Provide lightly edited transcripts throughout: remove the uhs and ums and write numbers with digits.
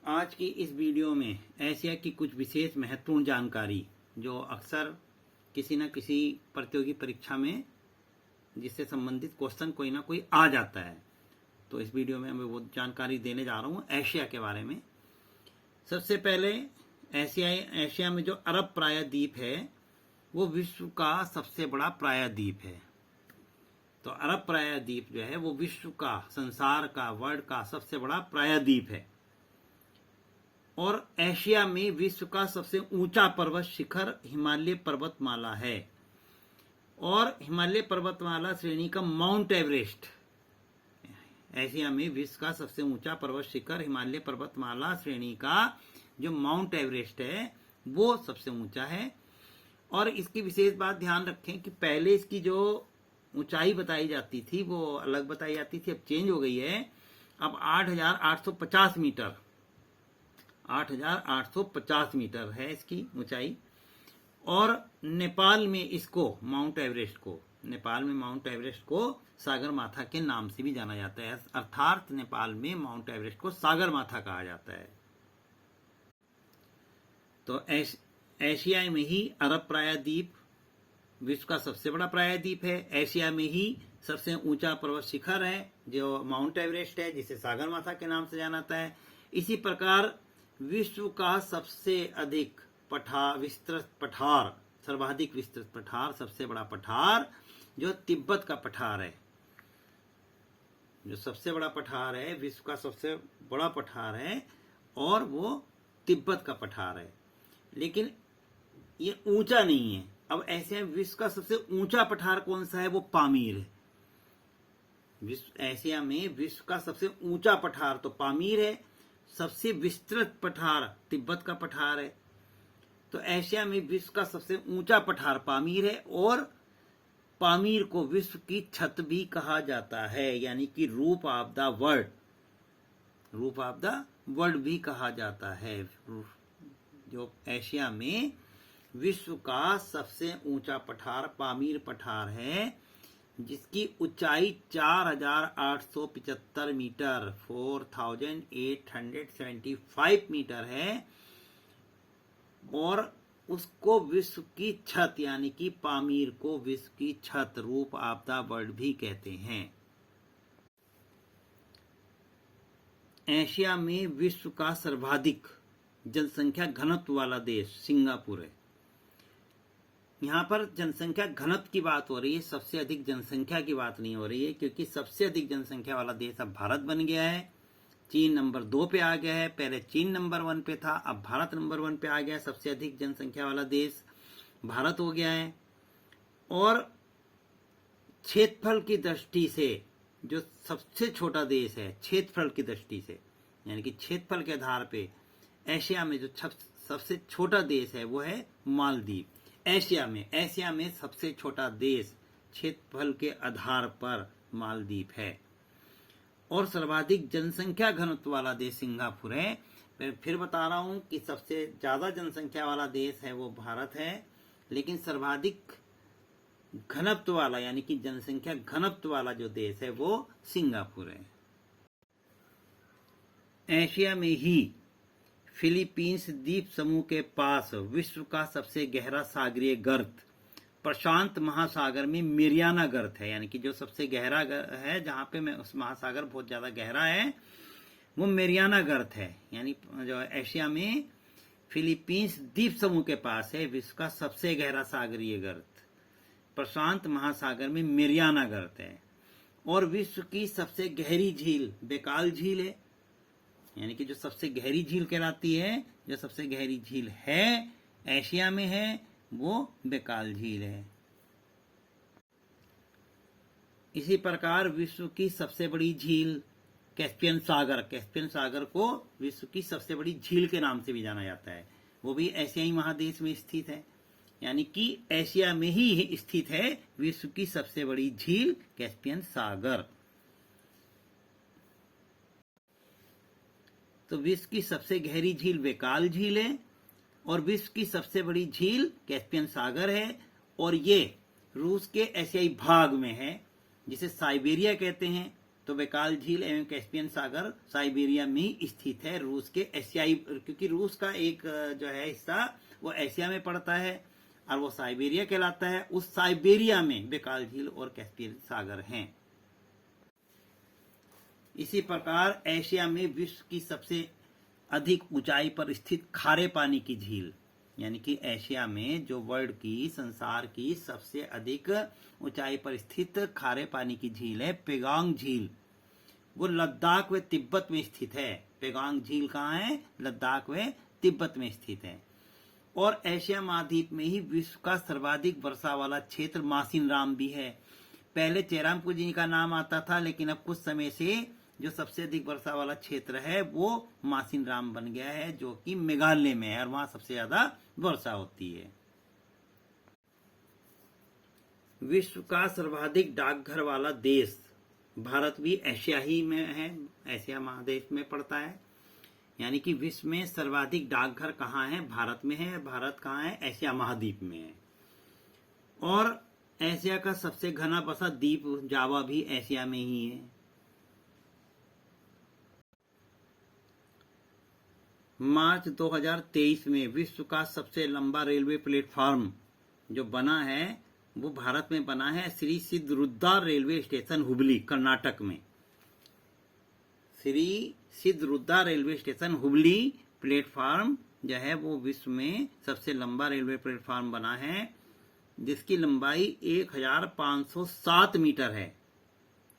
आज की इस वीडियो में एशिया की कुछ विशेष महत्वपूर्ण जानकारी जो अक्सर किसी न किसी प्रतियोगी परीक्षा में जिससे संबंधित क्वेश्चन कोई ना कोई आ जाता है, तो इस वीडियो में मैं वो जानकारी देने जा रहा हूँ एशिया के बारे में। सबसे पहले एशिया में जो अरब प्रायद्वीप है वो विश्व का सबसे बड़ा प्रायद्वीप है। तो अरब प्रायद्वीप जो है वो विश्व का, संसार का, वर्ल्ड का सबसे बड़ा प्रायद्वीप है। और एशिया में विश्व का सबसे ऊंचा पर्वत शिखर हिमालय पर्वतमाला है। और हिमालय पर्वतमाला श्रेणी का माउंट एवरेस्ट, एशिया में विश्व का सबसे ऊंचा पर्वत शिखर हिमालय पर्वतमाला श्रेणी का जो माउंट एवरेस्ट है वो सबसे ऊंचा है। और इसकी विशेष बात ध्यान रखें कि पहले इसकी जो ऊंचाई बताई जाती थी वो अलग बताई जाती थी, अब चेंज हो गई है। अब 8,850 मीटर 8,850 मीटर है इसकी ऊंचाई। और नेपाल में माउंट एवरेस्ट को सागर माथा के नाम से भी जाना जाता है, अर्थात नेपाल में माउंट एवरेस्ट को सागर माथा कहा जाता है। तो एशिया में ही अरब प्रायद्वीप विश्व का सबसे बड़ा प्रायद्वीप है। एशिया में ही सबसे ऊंचा पर्वत शिखर है जो माउंट एवरेस्ट है, जिसे सागर माथा के नाम से जाना जाता है। इसी प्रकार विश्व का सबसे अधिक सर्वाधिक विस्तृत पठार, सबसे बड़ा पठार जो तिब्बत का पठार है, जो सबसे बड़ा पठार है, विश्व का सबसे बड़ा पठार है और वो तिब्बत का पठार है। लेकिन ये ऊंचा नहीं है। अब ऐसे विश्व का सबसे ऊंचा पठार कौन सा है? वो पामीर है। एशिया में विश्व का सबसे ऊंचा पठार तो पामीर है, सबसे विस्तृत पठार तिब्बत का पठार है। तो एशिया में विश्व का सबसे ऊंचा पठार पामीर है और पामीर को विश्व की छत भी कहा जाता है, यानी कि रूफ ऑफ द वर्ल्ड भी कहा जाता है। जो एशिया में विश्व का सबसे ऊंचा पठार पामीर पठार है, जिसकी ऊंचाई 4,875 मीटर 4,875 मीटर है। और उसको विश्व की छत, यानी कि पामीर को विश्व की छत, रूफ ऑफ द वर्ल्ड भी कहते हैं। एशिया में विश्व का सर्वाधिक जनसंख्या घनत्व वाला देश सिंगापुर है। यहाँ पर जनसंख्या घनत्व की बात हो रही है, सबसे अधिक जनसंख्या की बात नहीं हो रही है, क्योंकि सबसे अधिक जनसंख्या वाला देश अब भारत बन गया है। चीन नंबर 2 पे आ गया है, पहले चीन नंबर 1 पे था, अब भारत नंबर 1 पे आ गया। सबसे अधिक जनसंख्या वाला देश भारत हो गया है। और क्षेत्रफल की दृष्टि से जो सबसे छोटा देश है, क्षेत्रफल की दृष्टि से, यानी कि क्षेत्रफल के आधार पे एशिया में जो सबसे छोटा देश है वो है मालदीव। एशिया में सबसे छोटा देश क्षेत्रफल के आधार पर मालदीव है। और सर्वाधिक जनसंख्या घनत्व वाला देश सिंगापुर है। फिर बता रहा हूं कि सबसे ज्यादा जनसंख्या वाला देश है वो भारत है, लेकिन सर्वाधिक घनत्व वाला, यानी कि जनसंख्या घनत्व वाला जो देश है वो सिंगापुर है। एशिया में ही फिलीपींस द्वीप समूह के पास विश्व का सबसे गहरा सागरीय गर्त प्रशांत महासागर में मेरियाना गर्त है, यानी कि जो सबसे गहरा है, जहां पे उस महासागर बहुत ज्यादा गहरा है, वो मेरियाना गर्त है। यानी जो एशिया में फिलीपींस द्वीप समूह के पास है विश्व का सबसे गहरा सागरीय गर्त प्रशांत महासागर में मेरियाना गर्त है। और विश्व की सबसे गहरी झील बेकाल झील है, यानी कि जो सबसे गहरी झील कहलाती है, जो सबसे गहरी झील है एशिया में है वो बेकाल झील है। इसी प्रकार विश्व की सबसे बड़ी झील कैस्पियन सागर को विश्व की सबसे बड़ी झील के नाम से भी जाना जाता है, वो भी एशियाई महादेश में स्थित है। यानी कि एशिया में ही स्थित है विश्व की सबसे बड़ी झील कैस्पियन सागर। तो विश्व की सबसे गहरी झील बेकाल झील है और विश्व की सबसे बड़ी झील कैस्पियन सागर है। और ये रूस के एशियाई भाग में है, जिसे साइबेरिया कहते हैं। तो बैकाल झील एवं कैस्पियन सागर साइबेरिया में ही स्थित है, रूस के एशियाई, क्योंकि रूस का एक जो है हिस्सा वो एशिया में पड़ता है और वो साइबेरिया कहलाता है। उस साइबेरिया में बैकाल झील और कैस्पियन सागर हैं। इसी प्रकार एशिया में विश्व की सबसे अधिक ऊंचाई पर स्थित खारे पानी की झील, यानी कि एशिया में जो वर्ल्ड की, संसार की सबसे अधिक ऊंचाई पर स्थित खारे पानी की झील है पेगांग झील। वो लद्दाख व तिब्बत में स्थित है। पेगांग झील कहाँ है? लद्दाख व तिब्बत में स्थित है। और एशिया महाद्वीप में ही विश्व का सर्वाधिक वर्षा वाला क्षेत्र मासिनराम भी है। पहले चेरामपुर जी का नाम आता था, लेकिन अब कुछ समय से जो सबसे अधिक वर्षा वाला क्षेत्र है वो मासिनराम बन गया है, जो कि मेघालय में है और वहां सबसे ज्यादा वर्षा होती है। विश्व का सर्वाधिक डाकघर वाला देश भारत भी एशिया ही में है, एशिया महादेश में पड़ता है। यानी कि विश्व में सर्वाधिक डाकघर कहाँ है? भारत में है। भारत कहाँ है? एशिया महाद्वीप में है। और एशिया का सबसे घना बसा द्वीप जावा भी एशिया में ही है। मार्च 2023 में विश्व का सबसे लंबा रेलवे प्लेटफॉर्म जो बना है वो भारत में बना है, श्री सिद्धरुद्रा रेलवे स्टेशन हुबली, कर्नाटक में। Shri Siddharudha railway station Hubli platform जो है वो विश्व में सबसे लंबा रेलवे प्लेटफॉर्म बना है, जिसकी लंबाई 1507 मीटर है।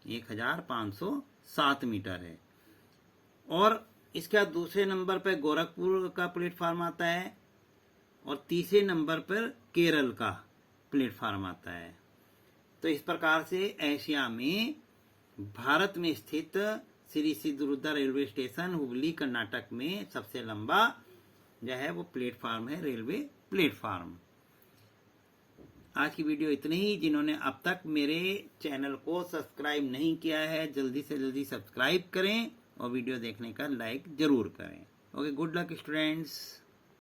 1507 मीटर है। और इसका दूसरे नंबर पर गोरखपुर का प्लेटफॉर्म आता है और तीसरे नंबर पर केरल का प्लेटफॉर्म आता है। तो इस प्रकार से एशिया में भारत में स्थित श्री सिद्धरुद्रा रेलवे स्टेशन हुबली कर्नाटक में सबसे लंबा जो है वो प्लेटफॉर्म है, रेलवे प्लेटफॉर्म। आज की वीडियो इतनी ही। जिन्होंने अब तक मेरे चैनल को सब्सक्राइब नहीं किया है, जल्दी से जल्दी सब्सक्राइब करें और वीडियो देखने का लाइक जरूर करें। Okay, good luck students.